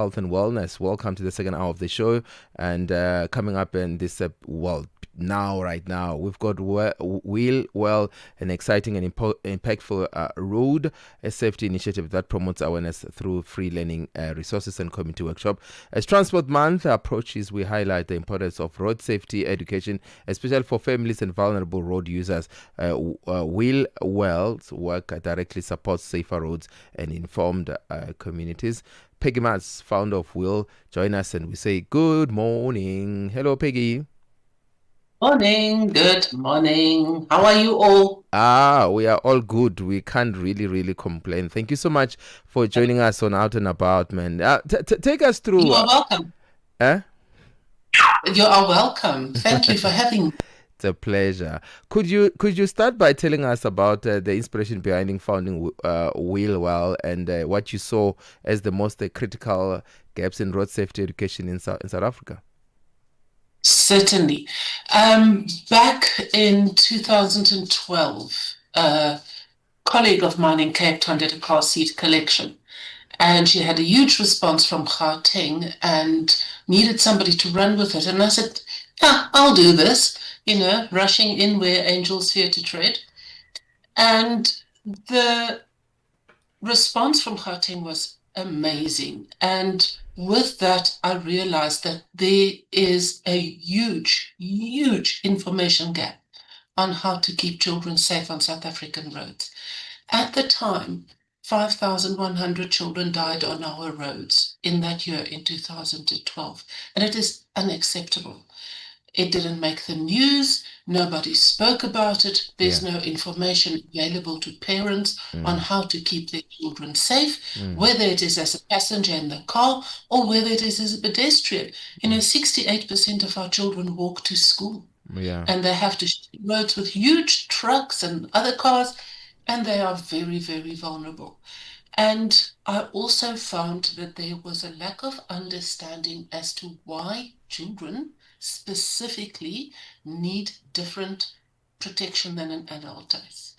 Health and Wellness. Welcome to the second hour of the show. And coming up in this, right now, we've got Wheel Well, an exciting and impactful road a safety initiative that promotes awareness through free learning resources and community workshop. As Transport Month approaches, we highlight the importance of road safety education, especially for families and vulnerable road users. Wheel Well's work directly supports safer roads and informed communities. Peggy Mats, founder of Will, join us and we say good morning. Hello, Peggy. Morning, good morning. How are you all? We are all good. We can't really complain. Thank you so much for joining us on Out and About, man. Take us through. You are welcome. Eh? You are welcome. Thank you for having me. It's a pleasure. Could you start by telling us about the inspiration behind founding Wheelwell and what you saw as the most critical gaps in road safety education in South Africa? Certainly. Back in 2012, a colleague of mine in Cape Town did a car seat collection, and she had a huge response from Gauteng and needed somebody to run with it. And I said, yeah, I'll do this, rushing in where angels fear to tread. And the response from Gauteng was amazing. And with that, I realized that there is a huge information gap on how to keep children safe on South African roads. At the time, 5,100 children died on our roads in that year, in 2012, and it is unacceptable. It didn't make the news. Nobody spoke about it. There's no information available to parents on how to keep their children safe, whether it is as a passenger in the car or whether it is as a pedestrian. 68% of our children walk to school. And they have to share roads with huge trucks and other cars, and they are very vulnerable. And I also found that there was a lack of understanding as to why children specifically need different protection than an adult does.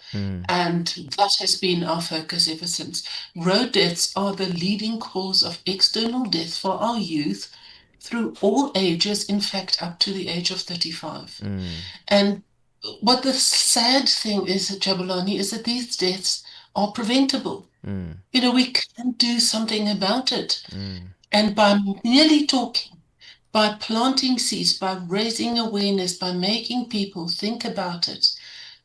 And that has been our focus ever since. Road deaths are the leading cause of external death for our youth through all ages, in fact, up to the age of 35. And what the sad thing is, Javulani, is that these deaths are preventable. We can do something about it. And by merely talking, by planting seeds, by raising awareness, by making people think about it,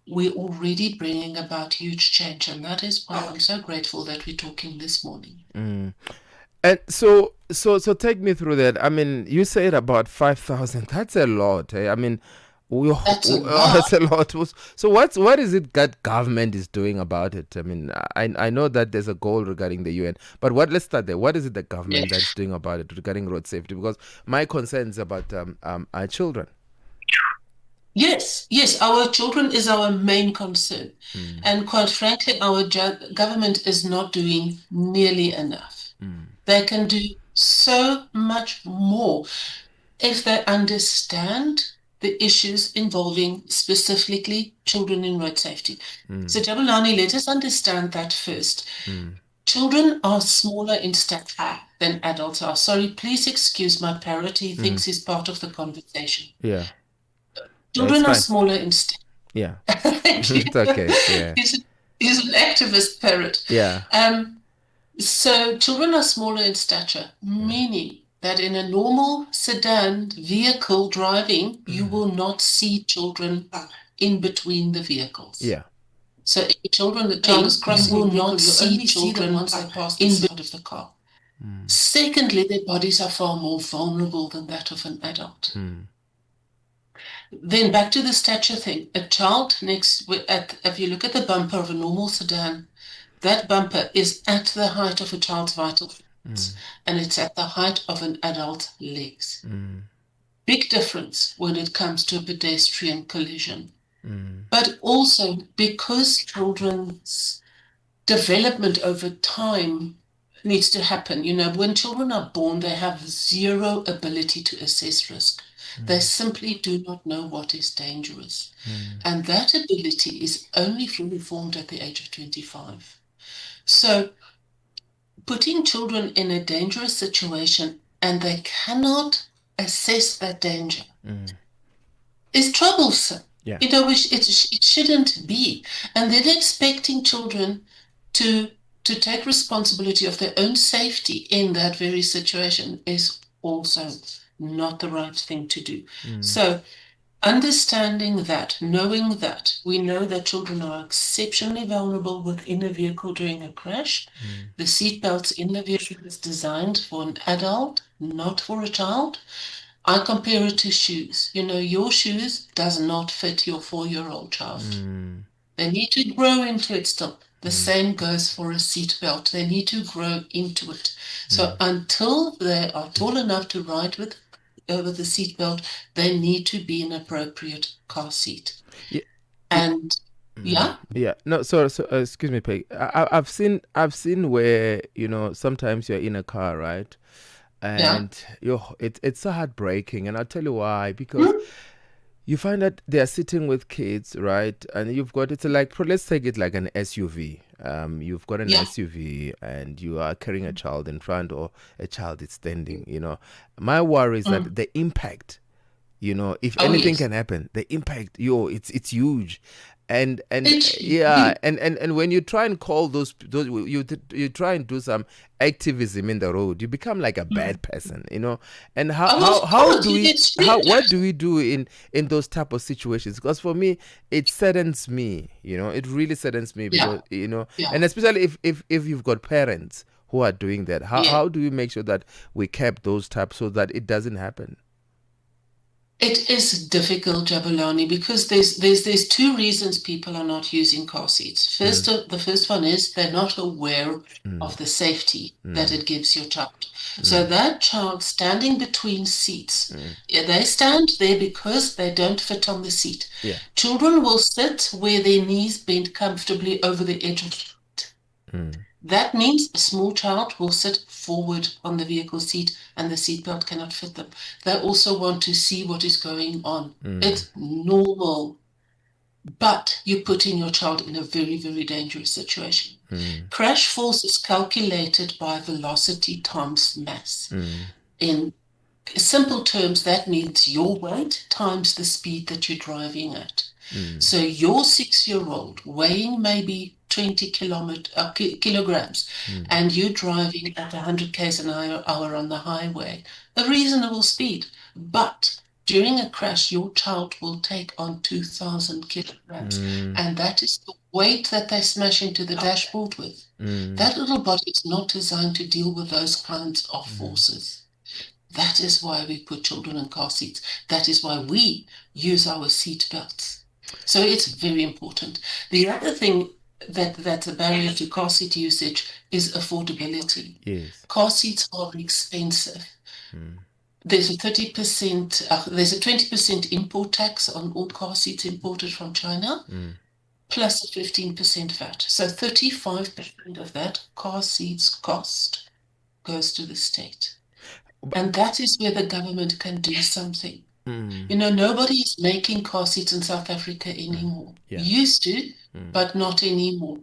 we're already bringing about huge change. And that is why I'm so grateful that we're talking this morning. And so take me through that. I mean, you said about 5,000. That's a lot. I mean, That's a lot. that's a lot. So what is it that government is doing about it? I mean, I know that there's a goal regarding the UN, but let's start there. What is it the government that's doing about it regarding road safety? Because my concern is about our children. Yes, our children is our main concern. And quite frankly, our government is not doing nearly enough. They can do so much more if they understand the issues involving specifically children in road safety. So, Javulani, let us understand that first. Children are smaller in stature than adults are. Sorry, please excuse my parrot. He thinks he's part of the conversation. Yeah. Children are smaller in stature. Yeah. It's okay. Yeah. He's an activist parrot. Yeah. So children are smaller in stature, meaning that in a normal sedan vehicle driving, you will not see children in between the vehicles. Yeah. So children that is crossing, you will not see children once they pass in front of the car. Secondly, their bodies are far more vulnerable than that of an adult. Then back to the stature thing. A child if you look at the bumper of a normal sedan, that bumper is at the height of a child's vital fluids, and it's at the height of an adult's legs. Big difference when it comes to a pedestrian collision. But also because children's development over time needs to happen. When children are born, they have zero ability to assess risk. They simply do not know what is dangerous. And that ability is only fully formed at the age of 25. So putting children in a dangerous situation and they cannot assess that danger is troublesome. Yeah. It shouldn't be. And then expecting children to take responsibility of their own safety in that very situation is also not the right thing to do. So understanding that, knowing that, we know that children are exceptionally vulnerable within a vehicle during a crash. The seatbelts in the vehicle is designed for an adult, not for a child. I compare it to shoes. Your shoes does not fit your 4-year-old child. They need to grow into it still. The same goes for a seatbelt. They need to grow into it. So until they are tall enough to ride with over the seatbelt, they need to be an appropriate car seat. Yeah. And yeah. No, so excuse me, Peg. I've seen where sometimes you're in a car, right? And it's so heartbreaking, and I'll tell you why. Because you find that they're sitting with kids, right? And it's like, let's take it like an SUV. You've got an SUV and you are carrying a child in front, or a child is standing. My worry is that the impact, if anything can happen, the impact, it's huge. And when you try and call those you try and do some activism in the road, you become like a bad person, and what do we do in those type of situations? Because for me, it saddens me, it really saddens me, because and especially if you've got parents who are doing that, how do we make sure that we keep those types so that it doesn't happen? It is difficult, Javulani, because there's two reasons people are not using car seats. The first one is they're not aware of the safety that it gives your child. So that child standing between seats, they stand there because they don't fit on the seat. Children will sit where their knees bend comfortably over the edge of the seat. That means a small child will sit forward on the vehicle seat and the seatbelt cannot fit them. They also want to see what is going on. It's normal. But you're putting your child in a very, very dangerous situation. Crash force is calculated by velocity times mass. In simple terms, that means your weight times the speed that you're driving at. So your 6-year-old weighing maybe 20 kilograms, and you're driving at 100 k's an hour on the highway, a reasonable speed. But during a crash, your child will take on 2,000 kilograms, and that is the weight that they smash into the dashboard with. That little body is not designed to deal with those kinds of forces. That is why we put children in car seats. That is why we use our seat belts. So it's very important. The other thing that's a barrier to car seat usage is affordability. Yes. Car seats are expensive. There's a 30%, there's a 20% import tax on all car seats imported from China, plus a 15% VAT. So 35% of that car seats cost goes to the state. And that is where the government can do something. Nobody is making car seats in South Africa anymore. Used to, but not anymore.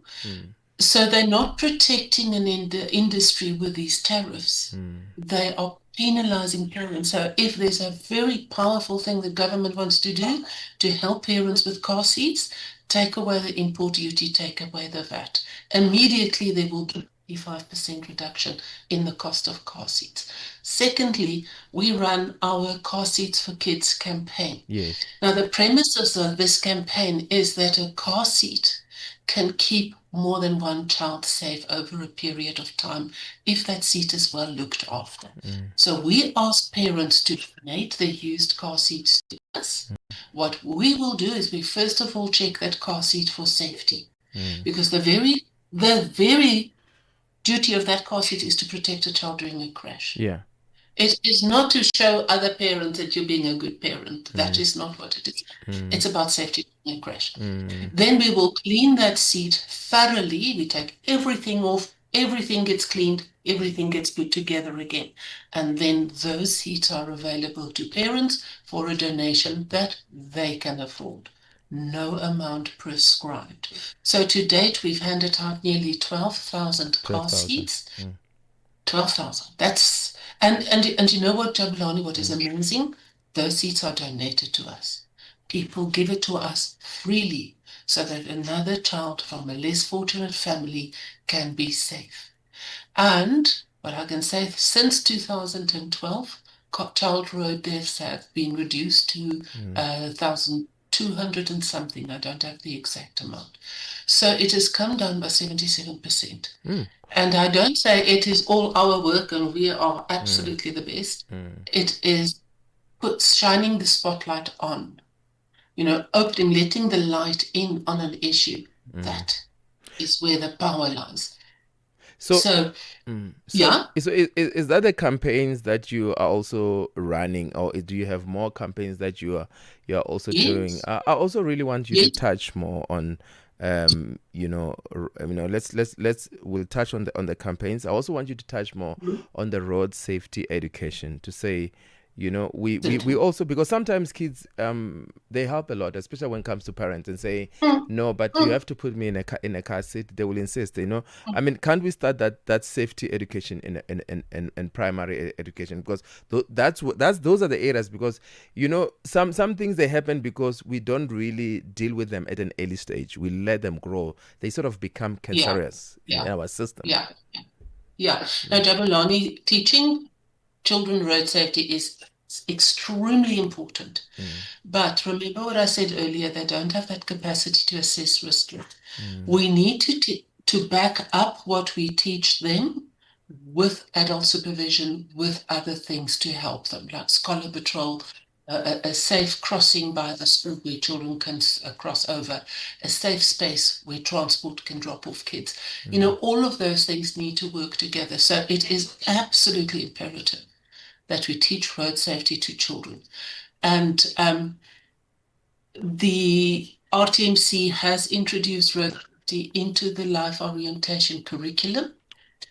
So they're not protecting an industry with these tariffs. They are penalizing parents. So if there's a very powerful thing the government wants to do to help parents with car seats, take away the import duty, take away the VAT. Immediately there will be 25% reduction in the cost of car seats. Secondly, we run our Car Seats for Kids campaign. Yes. Now, the premises of this campaign is that a car seat can keep more than one child safe over a period of time if that seat is well looked after. So we ask parents to donate their used car seats to us. What we will do is we first of all check that car seat for safety, because the very duty of that car seat is to protect a child during a crash. It is not to show other parents that you're being a good parent. That is not what it is. It's about safety during a crash. Then we will clean that seat thoroughly. We take everything off, everything gets cleaned, everything gets put together again. And then those seats are available to parents for a donation that they can afford. No amount prescribed. So to date, we've handed out nearly 12,000 car seats. 12,000. That's and you know what, Javulani, what is amazing? Those seats are donated to us. People give it to us freely so that another child from a less fortunate family can be safe. And what I can say, since 2012, child road deaths have been reduced to 1,200 and something. I don't have the exact amount. So it has come down by 77%. And I don't say it is all our work and we are absolutely the best. It is shining the spotlight on, opening, letting the light in on an issue. That is where the power lies. So, So so, yeah, is that the campaigns that you are also running, or do you have more campaigns that you are also doing? yes, I also really want you to yes. touch more on, we'll touch on the campaigns. I also want you to touch more on the road safety education, to say, we also, because sometimes kids they help a lot, especially when it comes to parents, and say, Mm, no, but you mm, have to put me in a car seat. They will insist. I mean, can't we start that safety education in primary education? Because those are the areas, because some things, they happen because we don't really deal with them at an early stage. We let them grow. They sort of become yeah, cancerous in yeah, our system. yeah, yeah. Now, Jabulani, teaching children road safety is extremely important. But remember what I said earlier, they don't have that capacity to assess risk yet. We need to back up what we teach them with adult supervision, with other things to help them, like scholar patrol, a safe crossing by the school where children can cross over, a safe space where transport can drop off kids. All of those things need to work together. So it is absolutely imperative that we teach road safety to children. And the RTMC has introduced road safety into the life orientation curriculum.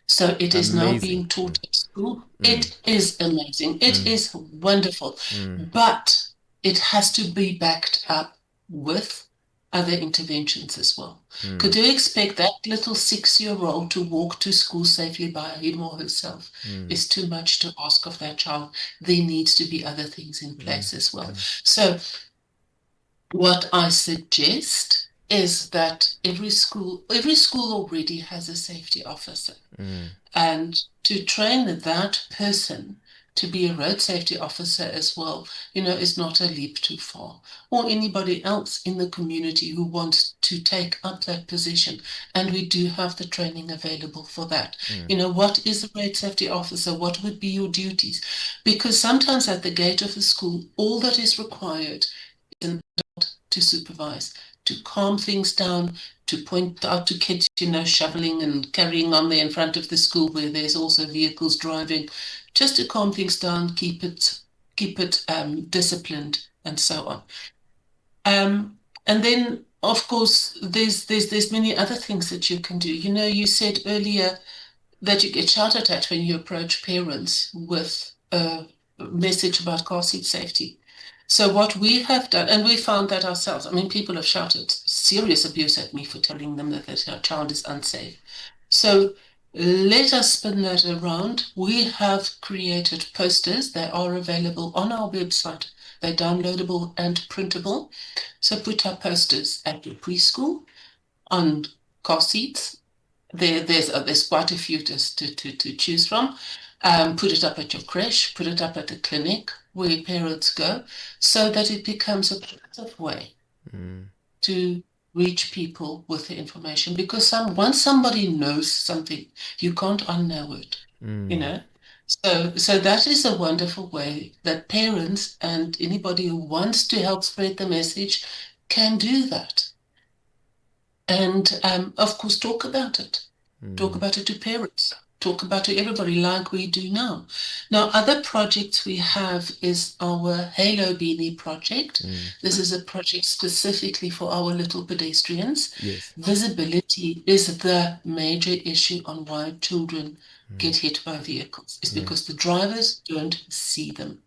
So it is now Amazing. being taught at school. It is amazing. It is wonderful. But it has to be backed up with other interventions as well. Could you expect that little 6-year-old to walk to school safely by him or herself? Is too much to ask of that child. There needs to be other things in place as well. So what I suggest is that every school already has a safety officer. And to train that person to be a road safety officer as well, is not a leap too far. Or anybody else in the community who wants to take up that position. And we do have the training available for that. What is a road safety officer? What would be your duties? Because sometimes at the gate of the school, all that is required is an adult to supervise, to calm things down, to point out to kids, shoveling and carrying on there in front of the school where there's also vehicles driving, just to calm things down, keep it disciplined, and so on. And then, of course, there's many other things that you can do. You said earlier that you get shouted at when you approach parents with a message about car seat safety. So what we have done, and we found that ourselves, I mean, people have shouted serious abuse at me for telling them that their child is unsafe. So let us spin that around. We have created posters that are available on our website. They're downloadable and printable. So put up posters at your preschool on car seats. There's quite a few to choose from. Put it up at your creche, put it up at the clinic where parents go, so that it becomes a positive way to reach people with the information. Because once somebody knows something, you can't unknow it, you know. So that is a wonderful way that parents and anybody who wants to help spread the message can do that. And of course, talk about it. Talk about it to parents. Talk about it to everybody like we do now. Now, other projects we have is our Halo Beanie project. This is a project specifically for our little pedestrians. Yes. Visibility is the major issue on why children get hit by vehicles. It's because the drivers don't see them.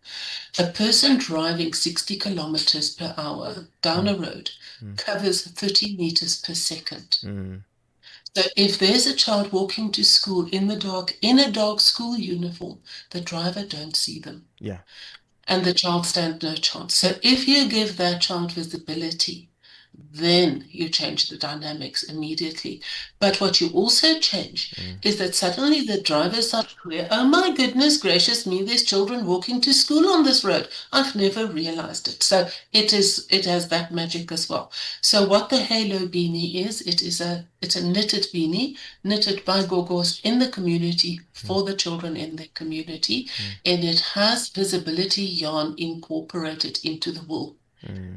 A person driving 60 kilometers per hour down a road covers 30 meters per second. So if there's a child walking to school in the dark, in a dark school uniform, the driver don't see them. Yeah. And the child stands no chance. So if you give that child visibility, then you change the dynamics immediately. But what you also change is that suddenly the drivers are aware, oh my goodness gracious me, there's children walking to school on this road. I've never realized it. So it has that magic as well. So what the Halo beanie is, it's a knitted beanie, knitted by gogos in the community for the children in their community, and it has visibility yarn incorporated into the wool.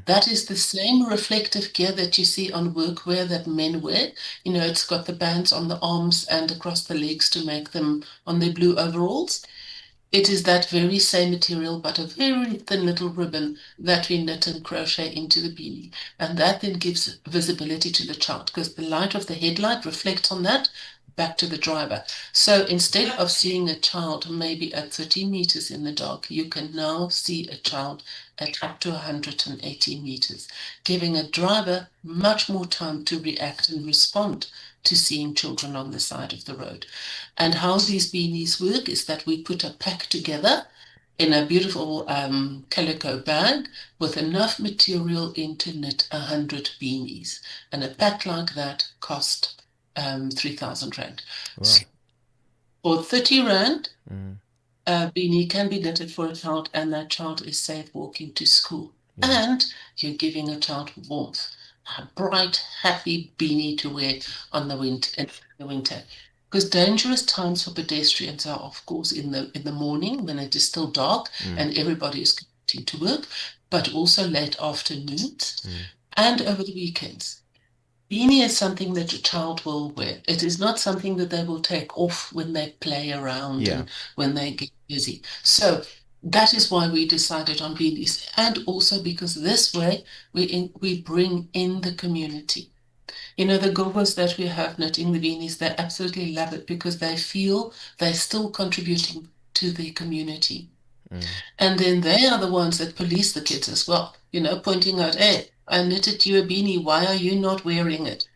That is the same reflective gear that you see on workwear that men wear. You know, it's got the bands on the arms and across the legs to make them on their blue overalls. It is that very same material, but a very thin little ribbon that we knit and crochet into the beanie. And that then gives visibility to the child because the light of the headlight reflects on that back to the driver. So instead of seeing a child maybe at 30 meters in the dark, you can now see a child at up to 180 meters, giving a driver much more time to react and respond to seeing children on the side of the road. And how these beanies work is that we put a pack together in a beautiful calico bag with enough material in to knit 100 beanies. And a pack like that cost 3,000 Rand. Wow. So for 30 Rand, a beanie can be knitted for a child, and that child is safe walking to school. And you're giving a child warmth, a bright, happy beanie to wear in the winter. Because dangerous times for pedestrians are, of course, in the morning when it is still dark and everybody is commuting to work, but also late afternoons and over the weekends. Beanie is something that a child will wear. It is not something that they will take off when they play around and when they get busy. So that is why we decided on beanies, and also because this way we bring in the community. You know, the gogos that we have knitting the beanies, they absolutely love it because they feel they're still contributing to the community. And then they are the ones that police the kids as well, you know, pointing out, hey, I knitted you a beanie. Why are you not wearing it?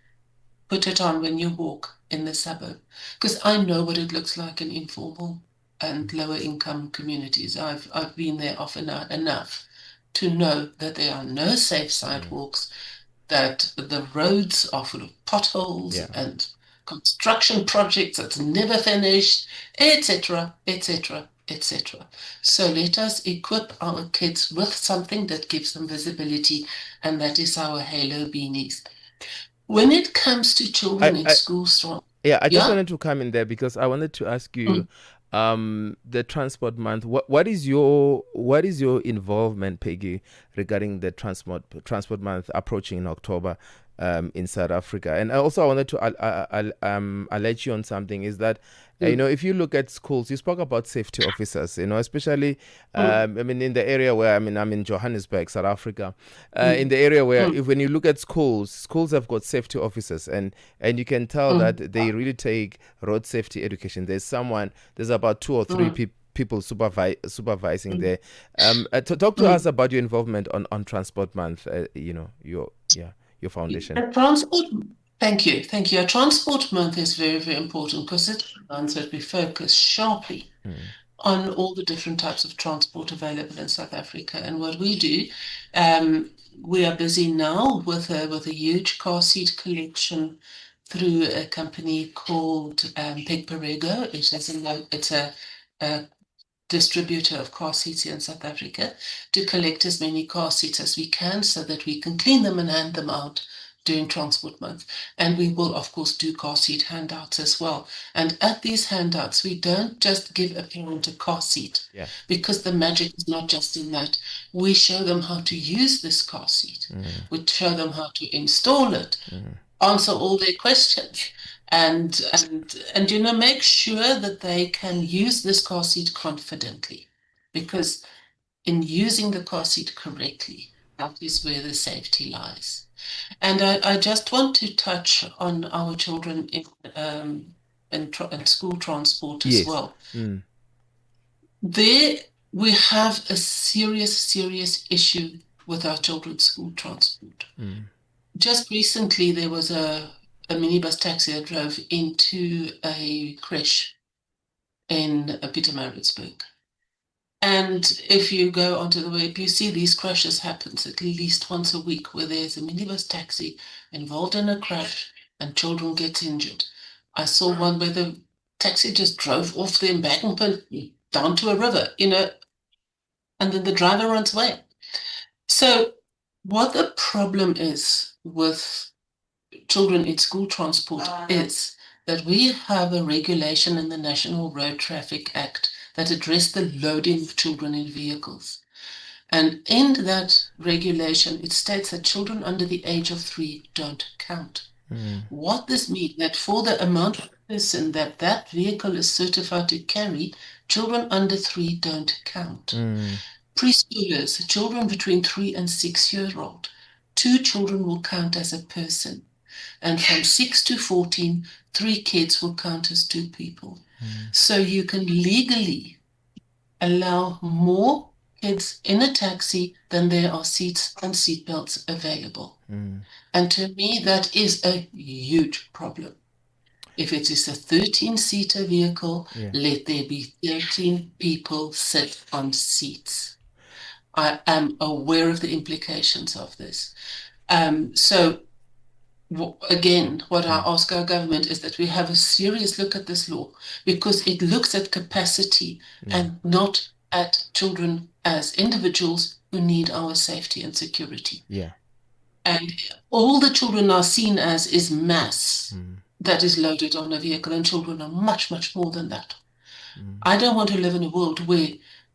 Put it on when you walk in the suburb. Because I know what it looks like in informal and lower income communities. I've been there often enough to know that there are no safe sidewalks, that the roads are full of potholes and construction projects that's never finished, etc., etc., etc. So let us equip our kids with something that gives them visibility, and that is our Halo beanies. When it comes to children in school, I just wanted to come in there because I wanted to ask you, the Transport Month. What is your involvement, Peggy, regarding the Transport Month approaching in October in South Africa? And also I wanted to alert you on something, is that you know, if you look at schools, you spoke about safety officers, you know, especially I mean, in the area where I'm in Johannesburg, South Africa, in the area where when you look at schools have got safety officers, and you can tell that they really take road safety education. There's about 2 or 3 people supervising there. Talk to us about your involvement on Transport Month, you know, your foundation. Thank you. A Transport Month is very, very important because it's a month that we focus sharply on all the different types of transport available in South Africa. And what we do, we are busy now with a huge car seat collection through a company called Peg Perego. It's a distributor of car seats here in South Africa, to collect as many car seats as we can so that we can clean them and hand them out during Transport Month. And we will, of course, do car seat handouts as well. And at these handouts, we don't just give a parent a car seat, because the magic is not just in that. We show them how to use this car seat. We show them how to install it, answer all their questions, and you know, make sure that they can use this car seat confidently, because in using the car seat correctly, that is where the safety lies. And I just want to touch on our children in school transport as well. There we have a serious issue with our children's school transport. Just recently, there was a a minibus taxi that drove into a creche in Pietermaritzburg. And if you go onto the web, you see these crashes happens at least once a week, where there's a minibus taxi involved in a crash and children get injured. I saw one where the taxi just drove off the embankment down to a river, and then the driver runs away. So what the problem is with children in school transport is that we have a regulation in the National Road Traffic Act that address the loading of children in vehicles. And in that regulation, it states that children under the age of 3 don't count. What this means, that for the amount of person that vehicle is certified to carry, children under 3 don't count. Preschoolers, children between 3 and 6-year-old, 2 children will count as a person. And from 6 to 14, 3 kids will count as 2 people. So you can legally allow more kids in a taxi than there are seats and seatbelts available. And to me, that is a huge problem. If it is a 13-seater vehicle, let there be 13 people sit on seats. I am aware of the implications of this. So again, what I ask our government is that we have a serious look at this law, because it looks at capacity and not at children as individuals who need our safety and security. And all the children are seen as is mass that is loaded on a vehicle, and children are much, much more than that. I don't want to live in a world where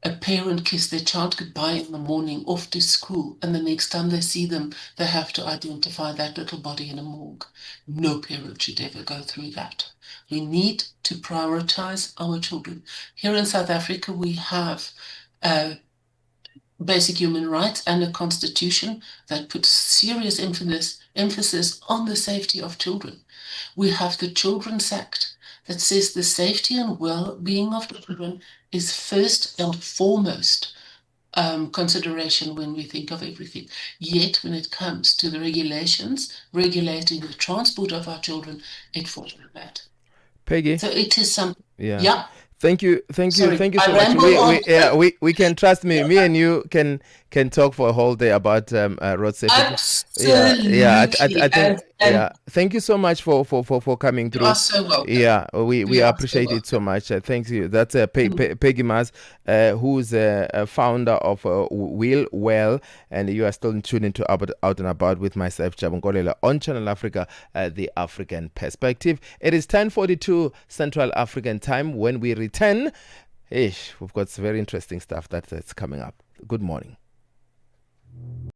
a parent kissed their child goodbye in the morning off to school, and the next time they see them, they have to identify that little body in a morgue. No parent should ever go through that. We need to prioritize our children. Here in South Africa, we have basic human rights and a constitution that puts serious emphasis on the safety of children. We have the Children's Act that says the safety and well-being of children is first and foremost consideration when we think of everything. Yet, when it comes to the regulations regulating the transport of our children, it falls flat. Peggy. So it is something. Yeah. Thank you so much. We can, trust me. Me and you can talk for a whole day about road safety. Absolutely. I think. Thank you so much for coming through. You are so welcome. We appreciate it so much. Thank you. That's Peggy Mas, who's a founder of Will Well, and you are still tuned into Out and About with myself, Javulani Nkolele, on Channel Africa, the African Perspective. It is 10:42 Central African Time. When we return, we've got some very interesting stuff that's coming up. Good morning.